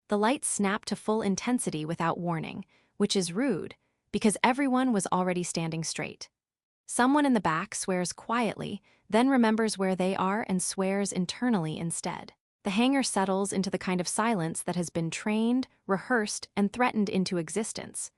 The lights snap to full intensity without warning, which is rude, because everyone was already standing straight. Someone in the back swears quietly, then remembers where they are and swears internally instead. The hangar settles into the kind of silence that has been trained, rehearsed, and threatened into existence.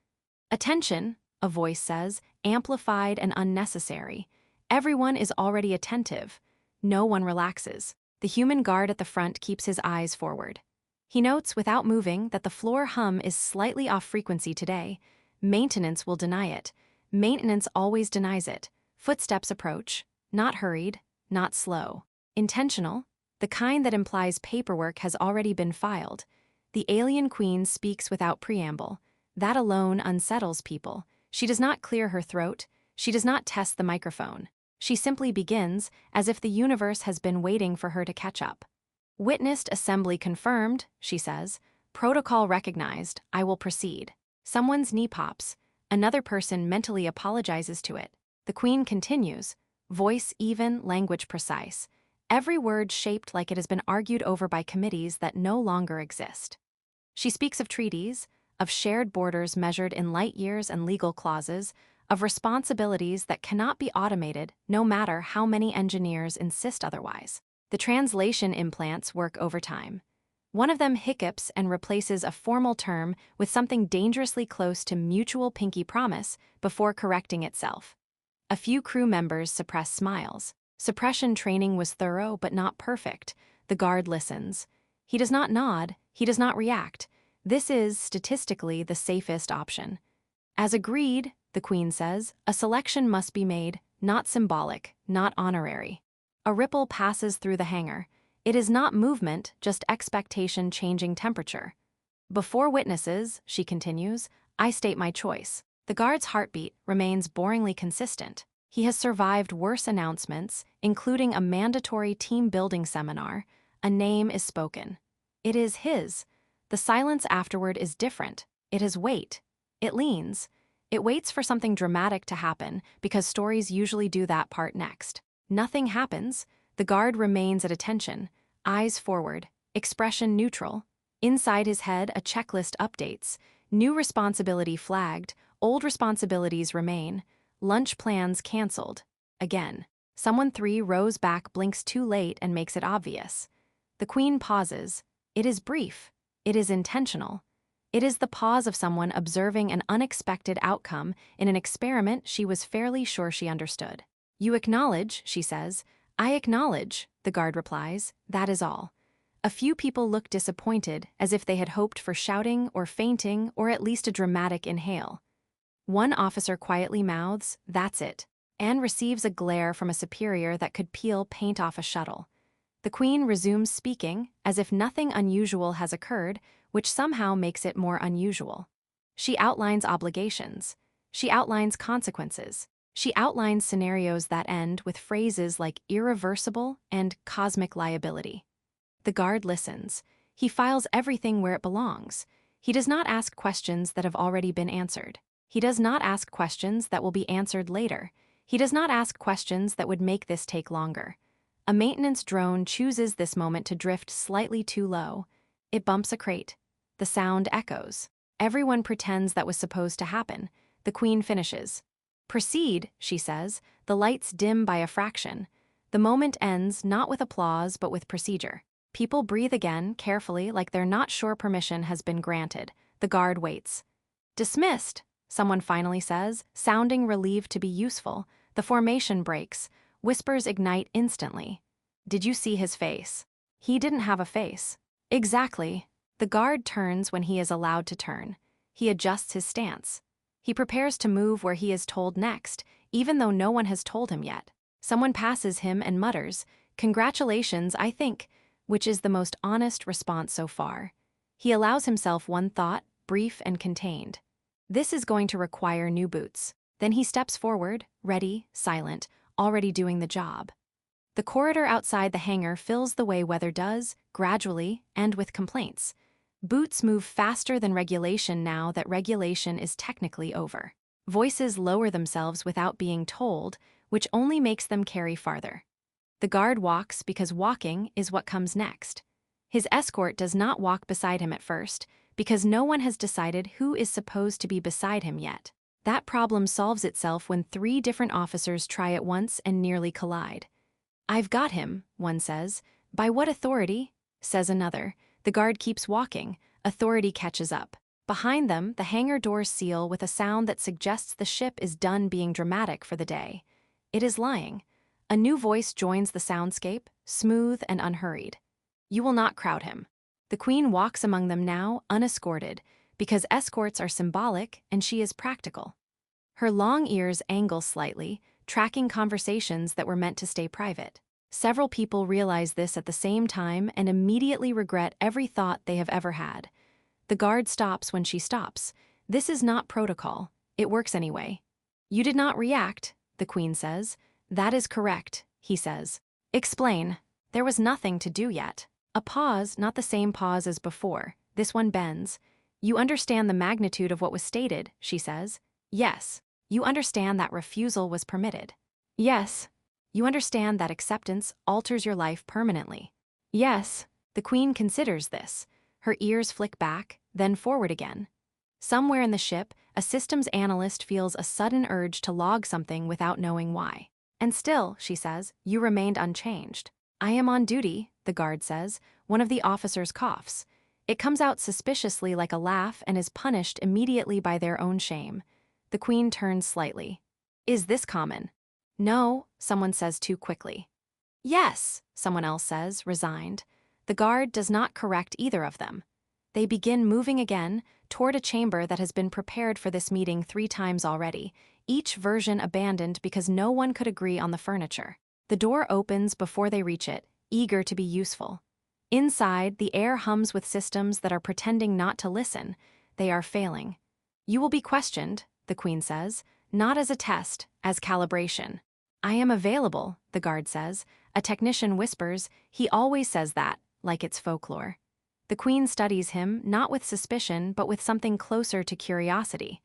Attention, a voice says, amplified and unnecessary. Everyone is already attentive. No one relaxes. The human guard at the front keeps his eyes forward. He notes without moving that the floor hum is slightly off frequency today. Maintenance will deny it. Maintenance always denies it. Footsteps approach, not hurried, not slow. Intentional, the kind that implies paperwork has already been filed. The alien queen speaks without preamble. That alone unsettles people. She does not clear her throat. She does not test the microphone. She simply begins, as if the universe has been waiting for her to catch up. Witnessed assembly confirmed, she says. Protocol recognized, I will proceed. Someone's knee pops. Another person mentally apologizes to it. The queen continues, voice even, language precise. Every word shaped like it has been argued over by committees that no longer exist. She speaks of treaties, of shared borders measured in light years and legal clauses, of responsibilities that cannot be automated no matter how many engineers insist otherwise. The translation implants work overtime. One of them hiccups and replaces a formal term with something dangerously close to mutual pinky promise before correcting itself. A few crew members suppress smiles. Suppression training was thorough but not perfect. The guard listens. He does not nod, he does not react. This is, statistically, the safest option. As agreed, the queen says, a selection must be made, not symbolic, not honorary. A ripple passes through the hangar. It is not movement, just expectation changing temperature. Before witnesses, she continues, I state my choice. The guard's heartbeat remains boringly consistent. He has survived worse announcements, including a mandatory team-building seminar. A name is spoken. It is his. The silence afterward is different. It has weight. It leans. It waits for something dramatic to happen, because stories usually do that part next. Nothing happens. The guard remains at attention, eyes forward, expression neutral. Inside his head, a checklist updates. New responsibility flagged, old responsibilities remain. Lunch plans canceled. Again. Someone 3 rows back blinks too late and makes it obvious. The queen pauses. It is brief. It is intentional. It is the pause of someone observing an unexpected outcome in an experiment she was fairly sure she understood. You acknowledge, she says. I acknowledge, the guard replies. That is all. A few people look disappointed, as if they had hoped for shouting or fainting or at least a dramatic inhale. One officer quietly mouths, that's it, and receives a glare from a superior that could peel paint off a shuttle. The queen resumes speaking, as if nothing unusual has occurred, which somehow makes it more unusual. She outlines obligations. She outlines consequences. She outlines scenarios that end with phrases like irreversible and cosmic liability. The guard listens. He files everything where it belongs. He does not ask questions that have already been answered. He does not ask questions that will be answered later. He does not ask questions that would make this take longer. A maintenance drone chooses this moment to drift slightly too low. It bumps a crate. The sound echoes. Everyone pretends that was supposed to happen. The queen finishes. Proceed, she says. The lights dim by a fraction. The moment ends not with applause but with procedure. People breathe again, carefully, like they're not sure permission has been granted. The guard waits. Dismissed, someone finally says, sounding relieved to be useful. The formation breaks. Whispers ignite instantly. Did you see his face? He didn't have a face. Exactly. The guard turns when he is allowed to turn. He adjusts his stance. He prepares to move where he is told next, even though no one has told him yet. Someone passes him and mutters, "Congratulations, I think," which is the most honest response so far. He allows himself one thought, brief and contained. This is going to require new boots. Then he steps forward, ready, silent, already doing the job. The corridor outside the hangar fills the way weather does, gradually, and with complaints. Boots move faster than regulation now that regulation is technically over. Voices lower themselves without being told, which only makes them carry farther. The guard walks because walking is what comes next. His escort does not walk beside him at first, because no one has decided who is supposed to be beside him yet. That problem solves itself when 3 different officers try at once and nearly collide. "I've got him," one says. "By what authority?" says another. The guard keeps walking. Authority catches up. Behind them, the hangar doors seal with a sound that suggests the ship is done being dramatic for the day. It is lying. A new voice joins the soundscape, smooth and unhurried. "You will not crowd him." The Queen walks among them now, unescorted, because escorts are symbolic and she is practical. Her long ears angle slightly, tracking conversations that were meant to stay private. Several people realize this at the same time and immediately regret every thought they have ever had. The guard stops when she stops. This is not protocol. It works anyway. "You did not react," the Queen says. "That is correct," he says. "Explain." "There was nothing to do yet." A pause, not the same pause as before. This one bends. "You understand the magnitude of what was stated," she says. "Yes." "You understand that refusal was permitted." "Yes." "You understand that acceptance alters your life permanently." "Yes." The Queen considers this. Her ears flick back, then forward again. Somewhere in the ship, a systems analyst feels a sudden urge to log something without knowing why. "And still," she says, "you remained unchanged." "I am on duty," the guard says. One of the officers coughs. It comes out suspiciously like a laugh and is punished immediately by their own shame. The Queen turns slightly. "Is this common?" "No," someone says too quickly. "Yes," someone else says, resigned. The guard does not correct either of them. They begin moving again toward a chamber that has been prepared for this meeting 3 times already, each version abandoned because no one could agree on the furniture. The door opens before they reach it, eager to be useful. Inside, the air hums with systems that are pretending not to listen. They are failing. "You will be questioned," the Queen says, "not as a test, as calibration." "I am available," the guard says. A technician whispers, "He always says that," like it's folklore. The Queen studies him, not with suspicion, but with something closer to curiosity.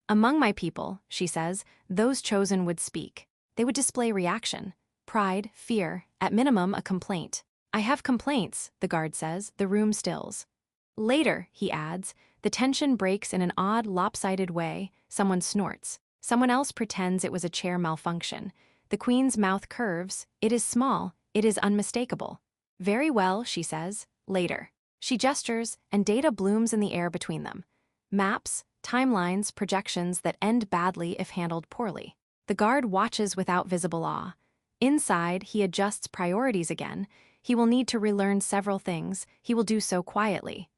"Among my people," she says, "those chosen would speak. They would display reaction. Pride, fear, at minimum a complaint." "I have complaints," the guard says. The room stills. "Later," he adds. The tension breaks in an odd, lopsided way. Someone snorts. Someone else pretends it was a chair malfunction. The Queen's mouth curves. It is small. It is unmistakable. "Very well," she says. "Later." She gestures, and data blooms in the air between them. Maps, timelines, projections that end badly if handled poorly. The guard watches without visible awe. Inside, he adjusts priorities again. He will need to relearn several things. He will do so quietly.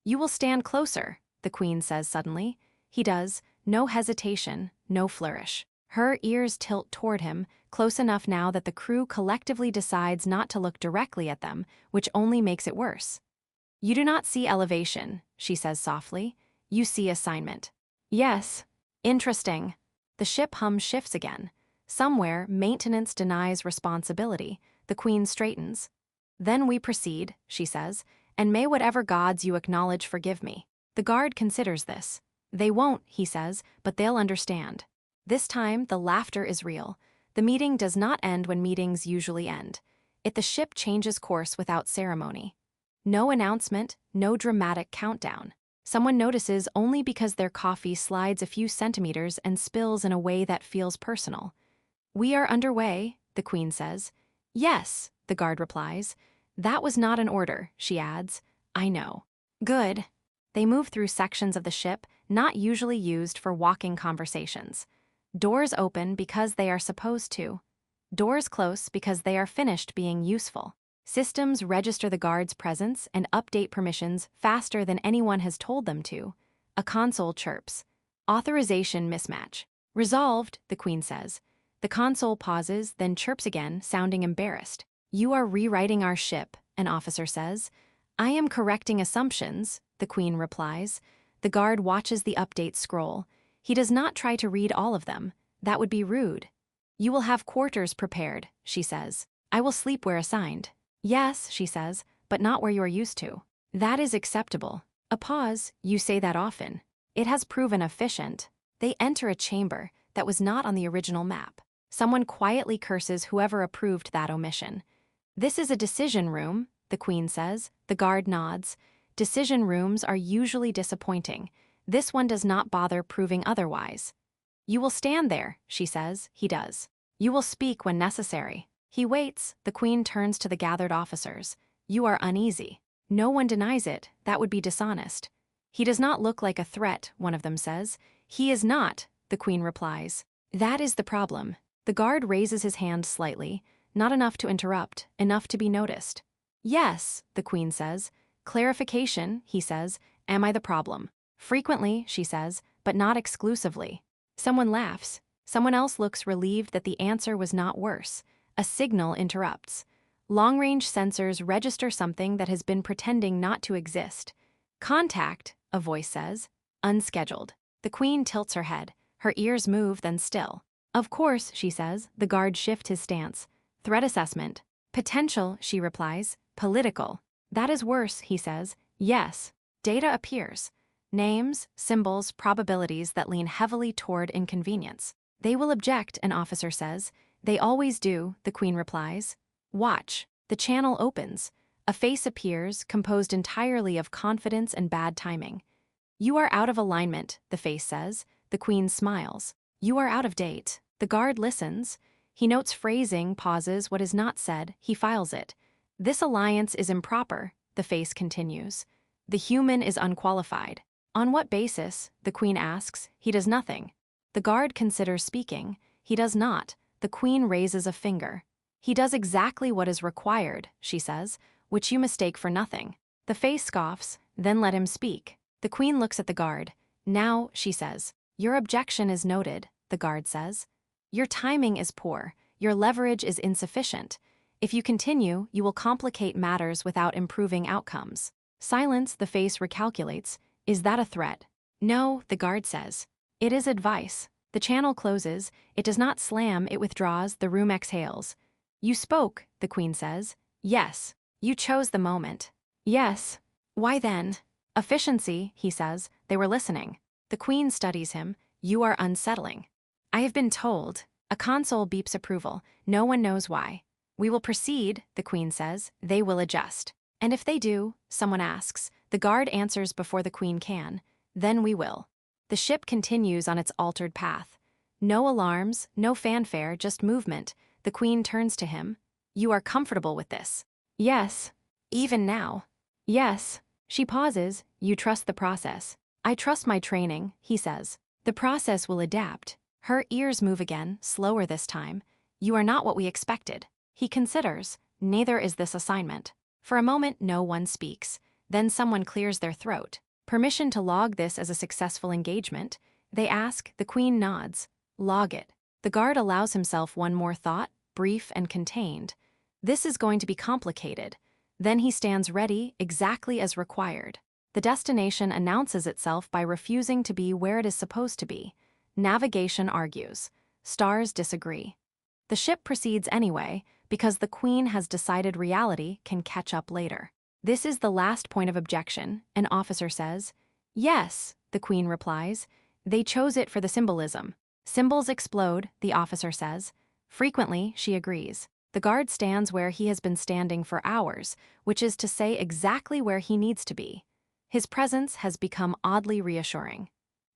"You will stand closer," the Queen says suddenly. He does. No hesitation, no flourish. Her ears tilt toward him, close enough now that the crew collectively decides not to look directly at them, which only makes it worse. "You do not see elevation," she says softly. "You see assignment." "Yes." "Interesting." The ship hum shifts again. Somewhere, maintenance denies responsibility. The Queen straightens. "Then we proceed," she says, "and may whatever gods you acknowledge forgive me." The guard considers this. "They won't," he says, "but they'll understand." This time, the laughter is real. The meeting does not end when meetings usually end. The ship changes course without ceremony. No announcement, no dramatic countdown. Someone notices only because their coffee slides a few centimeters and spills in a way that feels personal. "We are underway," the Queen says. "Yes," the guard replies. "That was not an order," she adds. "I know." "Good." They move through sections of the ship not usually used for walking conversations. Doors open because they are supposed to. Doors close because they are finished being useful. Systems register the guard's presence and update permissions faster than anyone has told them to. A console chirps. "Authorization mismatch." "Resolved," the Queen says. The console pauses, then chirps again, sounding embarrassed. "You are rewriting our ship," an officer says. "I am correcting assumptions," the Queen replies. The guard watches the update scroll. He does not try to read all of them. That would be rude. "You will have quarters prepared," she says. "I will sleep where assigned." "Yes," she says, "but not where you are used to." "That is acceptable." A pause. "You say that often." "It has proven efficient." They enter a chamber that was not on the original map. Someone quietly curses whoever approved that omission. "This is a decision room," the the queen says. The guard nods. Decision rooms are usually disappointing. This one does not bother proving otherwise. You will stand there, she says. He does. You will speak when necessary. He waits. The queen turns to the gathered officers. You are uneasy. No one denies it. That would be dishonest. He does not look like a threat, one of them says. He is not, the queen replies. That is the problem. The guard raises his hand slightly, not enough to interrupt, enough to be noticed. Yes, the queen says. Clarification, he says. Am I the problem? Frequently, she says, but not exclusively. Someone laughs. Someone else looks relieved that the answer was not worse. A signal interrupts. Long-range sensors register something that has been pretending not to exist. Contact, a voice says. Unscheduled. The queen tilts her head. Her ears move, then still. Of course, she says. The guard shifts his stance. Threat assessment. Potential, she replies. Political. That is worse, he says. Yes. Data appears. Names, symbols, probabilities that lean heavily toward inconvenience. They will object, an officer says. They always do, the queen replies. Watch. The channel opens. A face appears, composed entirely of confidence and bad timing. You are out of alignment, the face says. The queen smiles. You are out of date. The guard listens. He notes phrasing, pauses what is not said, he files it. This alliance is improper, the face continues. The human is unqualified. On what basis? The queen asks. He does nothing. The guard considers speaking. He does not. The queen raises a finger. He does exactly what is required, she says, which you mistake for nothing. The face scoffs, then let him speak. The queen looks at the guard. Now, she says, your objection is noted, the guard says. Your timing is poor. Your leverage is insufficient. If you continue, you will complicate matters without improving outcomes. Silence, the face recalculates. Is that a threat? No, the guard says. It is advice. The channel closes. It does not slam, it withdraws, the room exhales. You spoke, the queen says. Yes. You chose the moment. Yes. Why then? Efficiency, he says. They were listening. The queen studies him. You are unsettling. I have been told. A console beeps approval. No one knows why. We will proceed, the queen says. They will adjust. And if they do, someone asks. The guard answers before the queen can. Then we will. The ship continues on its altered path. No alarms, no fanfare, just movement. The queen turns to him. You are comfortable with this? Yes. Even now? Yes. She pauses. You trust the process. I trust my training, he says. The process will adapt. Her ears move again, slower this time. You are not what we expected. He considers. Neither is this assignment. For a moment, no one speaks. Then someone clears their throat. Permission to log this as a successful engagement. They ask. The queen nods. Log it. The guard allows himself one more thought, brief and contained. This is going to be complicated. Then he stands ready, exactly as required. The destination announces itself by refusing to be where it is supposed to be. Navigation argues. Stars disagree. The ship proceeds anyway, because the queen has decided reality can catch up later. This is the last point of objection, an officer says. Yes, the queen replies. They chose it for the symbolism. Symbols explode, the officer says. Frequently, she agrees. The guard stands where he has been standing for hours, which is to say exactly where he needs to be. His presence has become oddly reassuring.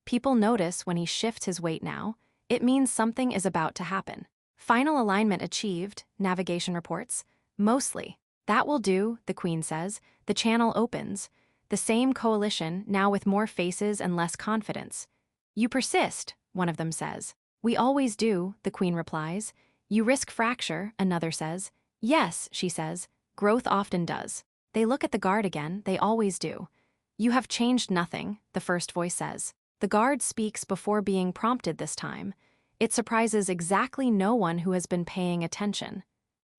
People notice when he shifts his weight now. It means something is about to happen. Final alignment achieved, navigation reports. Mostly. That will do, the queen says. The channel opens. The same coalition, now with more faces and less confidence. You persist, one of them says. We always do, the queen replies. You risk fracture, another says. Yes, she says. Growth often does. They look at the guard again, they always do. You have changed nothing, the first voice says. The guard speaks before being prompted this time. It surprises exactly no one who has been paying attention.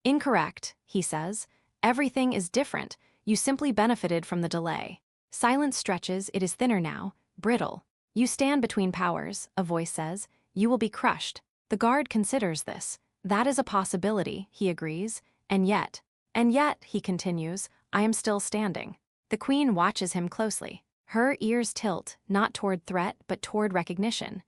Incorrect, he says. Everything is different. You simply benefited from the delay. Silence stretches, it is thinner now, brittle. You stand between powers, a voice says. You will be crushed. The guard considers this. That is a possibility, he agrees. And yet, he continues, I am still standing. The queen watches him closely. Her ears tilt, not toward threat, but toward recognition.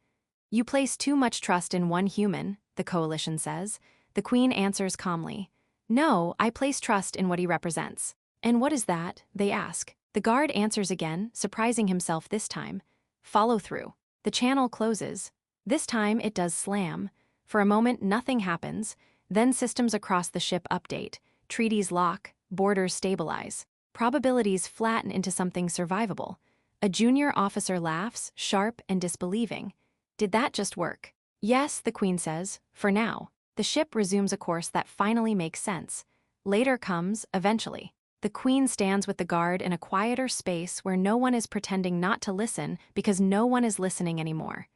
You place too much trust in one human, the coalition says. The queen answers calmly. No, I place trust in what he represents. "And what is that?" they ask. The guard answers again, surprising himself this time. "Follow through." The channel closes. This time it does slam. For a moment nothing happens, then systems across the ship update, treaties lock, borders stabilize. Probabilities flatten into something survivable. A junior officer laughs, sharp and disbelieving. "Did that just work?" "Yes," the Queen says, "for now." The ship resumes a course that finally makes sense. Later comes, eventually. The Queen stands with the guard in a quieter space where no one is pretending not to listen because no one is listening anymore.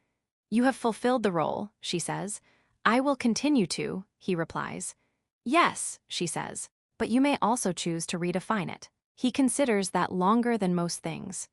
"You have fulfilled the role," she says. "I will continue to," he replies. "Yes," she says, "but you may also choose to redefine it." He considers that longer than most things.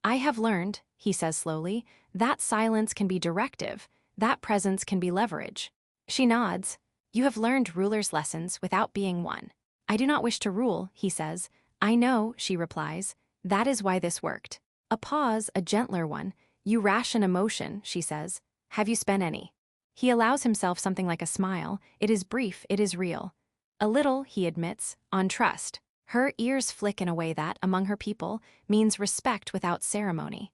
"I have learned," he says slowly, "that silence can be directive, that presence can be leverage." She nods. "You have learned ruler's lessons without being one." "I do not wish to rule," he says. "I know," she replies. "That is why this worked." A pause, a gentler one. "You ration emotion," she says. "Have you spent any?" He allows himself something like a smile. It is brief, it is real. "A little," he admits, "on trust." Her ears flick in a way that, among her people, means respect without ceremony.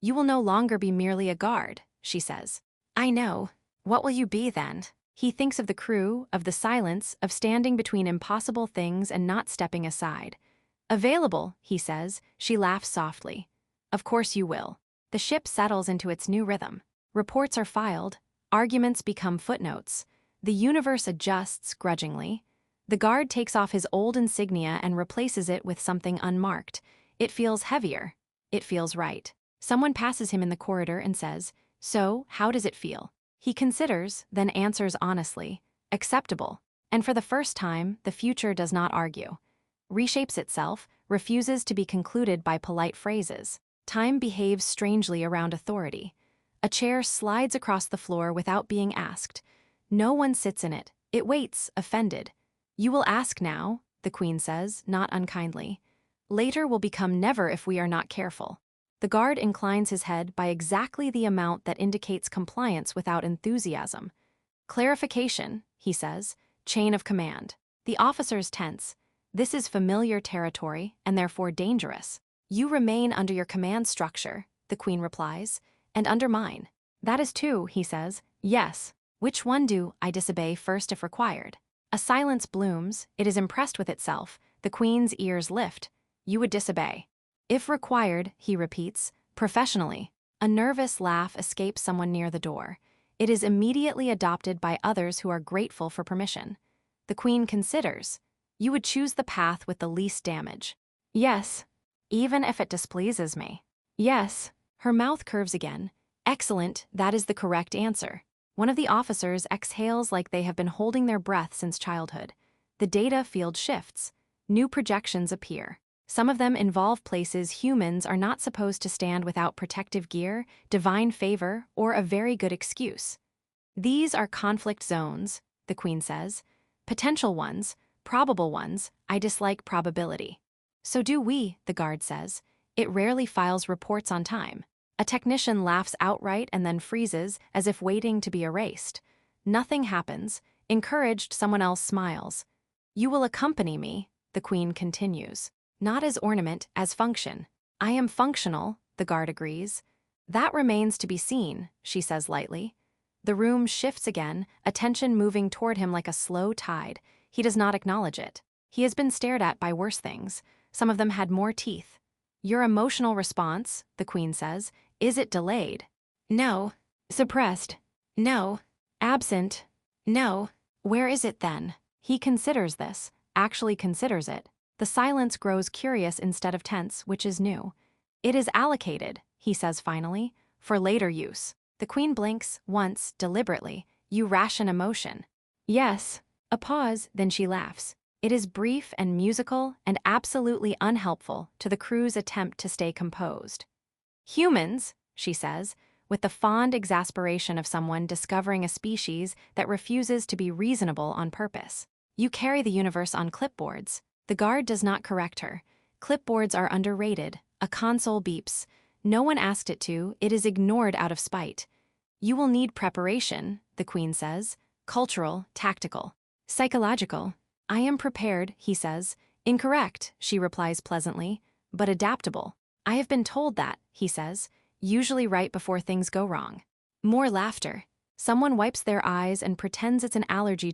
"You will no longer be merely a guard," she says. "I know. What will you be then?" He thinks of the crew, of the silence, of standing between impossible things and not stepping aside. "Available," he says. She laughs softly. "Of course you will." The ship settles into its new rhythm. Reports are filed. Arguments become footnotes. The universe adjusts grudgingly. The guard takes off his old insignia and replaces it with something unmarked. It feels heavier. It feels right. Someone passes him in the corridor and says, "So, how does it feel?" He considers, then answers honestly, "Acceptable." And for the first time, the future does not argue. Reshapes itself, refuses to be concluded by polite phrases. Time behaves strangely around authority. A chair slides across the floor without being asked. No one sits in it. It waits, offended. "You will ask now," the Queen says, not unkindly. "Later will become never if we are not careful." The guard inclines his head by exactly the amount that indicates compliance without enthusiasm. "Clarification," he says, "chain of command." The officers tense. This is familiar territory and therefore dangerous. "You remain under your command structure," the Queen replies, "and under mine." "That is too," he says. "Yes. Which one do I disobey first if required?" A silence blooms. It is impressed with itself. The Queen's ears lift. "You would disobey." "If required," he repeats, "professionally." A nervous laugh escapes someone near the door. It is immediately adopted by others who are grateful for permission. The Queen considers. "You would choose the path with the least damage." "Yes." "Even if it displeases me." "Yes." Her mouth curves again. "Excellent, that is the correct answer." One of the officers exhales like they have been holding their breath since childhood. The data field shifts. New projections appear. Some of them involve places humans are not supposed to stand without protective gear, divine favor, or a very good excuse. "These are conflict zones," the Queen says. "Potential ones, probable ones. I dislike probability." "So do we," the guard says. "It rarely files reports on time." A technician laughs outright and then freezes, as if waiting to be erased. Nothing happens. Encouraged, someone else smiles. "You will accompany me," the Queen continues. "Not as ornament, as function." "I am functional," the guard agrees. "That remains to be seen," she says lightly. The room shifts again, attention moving toward him like a slow tide. He does not acknowledge it. He has been stared at by worse things. Some of them had more teeth. "Your emotional response," the Queen says, "is it delayed?" "No." "Suppressed?" "No." "Absent?" "No." "Where is it then?" He considers this, actually considers it. The silence grows curious instead of tense, which is new. "It is allocated," he says finally, "for later use." The Queen blinks, once, deliberately. "You ration emotion." "Yes." A pause, then she laughs. It is brief and musical and absolutely unhelpful to the crew's attempt to stay composed. "Humans," she says, with the fond exasperation of someone discovering a species that refuses to be reasonable on purpose. "You carry the universe on clipboards." The guard does not correct her. Clipboards are underrated. A console beeps. No one asked it to. It is ignored out of spite. "You will need preparation," the Queen says. "Cultural, tactical, psychological." "I am prepared," he says. Incorrect, she replies pleasantly, but adaptable. I have been told that, he says, usually right before things go wrong. More laughter. Someone wipes their eyes and pretends it's an allergy